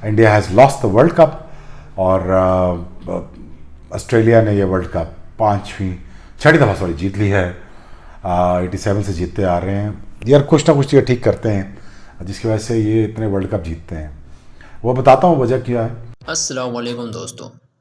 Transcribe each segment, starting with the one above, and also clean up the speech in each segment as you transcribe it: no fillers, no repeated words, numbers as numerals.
India has lost the world cup और Australia ने ये वर्ल्ड कप छठी दफ़ा जीत ली है। 87 से जीतते आ रहे हैं यार, कुछ ना कुछ चीज़ें ठीक करते हैं जिसकी वजह से ये इतने वर्ल्ड कप जीतते हैं। वो बताता हूँ वजह क्या है। अस्सलाम वालेकुम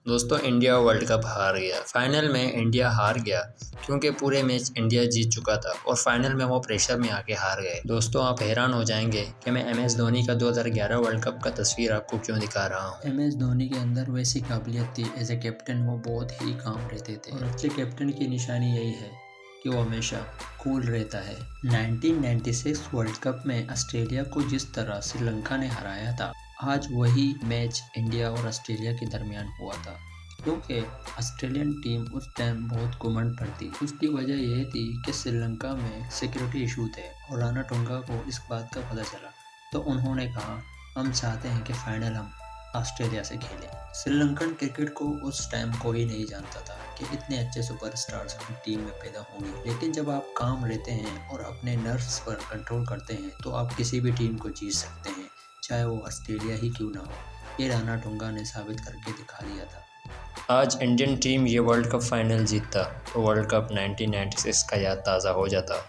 दोस्तों इंडिया वर्ल्ड कप हार गया। फाइनल में इंडिया हार गया क्योंकि पूरे मैच इंडिया जीत चुका था और फाइनल में वो प्रेशर में आके हार गए। दोस्तों आप हैरान हो जाएंगे कि मैं MS धोनी का 2011 वर्ल्ड कप का तस्वीर आपको क्यों दिखा रहा हूँ। MS धोनी के अंदर वैसी काबिलियत थी, एज ए कैप्टन वो बहुत ही काम रहते थे और अच्छे कैप्टन की निशानी यही है कि वो हमेशा कूल रहता है। 1996 वर्ल्ड कप में ऑस्ट्रेलिया को जिस तरह श्रीलंका ने हराया था, आज वही मैच इंडिया और ऑस्ट्रेलिया के दरमियान हुआ था, क्योंकि ऑस्ट्रेलियन टीम उस टाइम बहुत घुमंड पर थी। उसकी वजह यह थी कि श्रीलंका में सिक्योरिटी इशू थे और राणा टुंगा को इस बात का पता चला, तो उन्होंने कहा हम चाहते हैं कि फाइनल हम ऑस्ट्रेलिया से खेलें। श्रीलंकन क्रिकेट को उस टाइम कोई नहीं जानता था कि इतने अच्छे सुपरस्टार्स अपनी टीम में पैदा होंगे, लेकिन जब आप काम रहते हैं और अपने नर्व्स पर कंट्रोल करते हैं तो आप किसी भी टीम को जीत सकते हैं, चाहे वो ऑस्ट्रेलिया ही क्यों ना हो। ये राणा टुंगा ने साबित करके दिखा दिया था। आज इंडियन टीम ये वर्ल्ड कप फाइनल जीतता तो वर्ल्ड कप 1996 का याद ताज़ा हो जाता।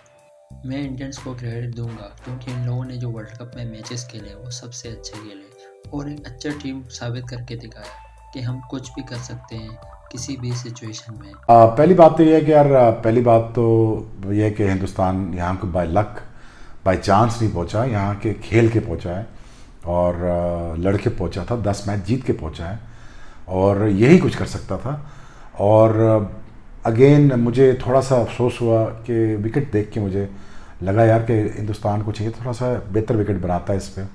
मैं इंडियंस को क्रेडिट दूंगा क्योंकि इन लोगों ने जो वर्ल्ड कप में मैचेस खेले वो सबसे अच्छे खेले और एक अच्छा टीम साबित करके दिखाया कि हम कुछ भी कर सकते हैं किसी भी सिचुएशन में। पहली बात तो ये है कि यार पहली बात तो ये है कि हिंदुस्तान यहाँ को बाय लक बाय चांस नहीं पहुँचा, यहाँ के खेल के पहुँचा है और लड़के पहुँचा था, 10 मैच जीत के पहुँचा है और यही कुछ कर सकता था। और अगेन मुझे थोड़ा सा अफसोस हुआ कि विकेट देख के मुझे लगा यार कि हिंदुस्तान को चाहिए थोड़ा सा बेहतर विकेट बनाता है, इस पर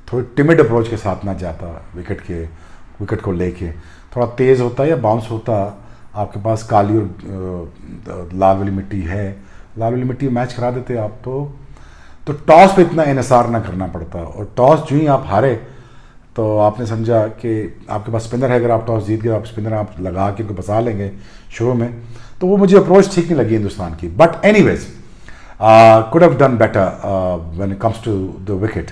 थोड़ी टिमिड अप्रोच के साथ ना जाता, विकेट को लेके थोड़ा तेज़ होता या बाउंस होता। आपके पास काली और लाल वाली मिट्टी है, लाल वाली मिट्टी मैच करा देते आप तो टॉस पे इतना इन्हिसार ना करना पड़ता। और टॉस जो ही आप हारे तो आपने समझा कि आपके पास स्पिनर है, अगर आप टॉस जीत गए आप स्पिनर आप लगा के उनको बचा लेंगे शुरू में, तो वो मुझे अप्रोच ठीक नहीं लगी हिंदुस्तान की। But anyways could have done better when it comes to the wicket.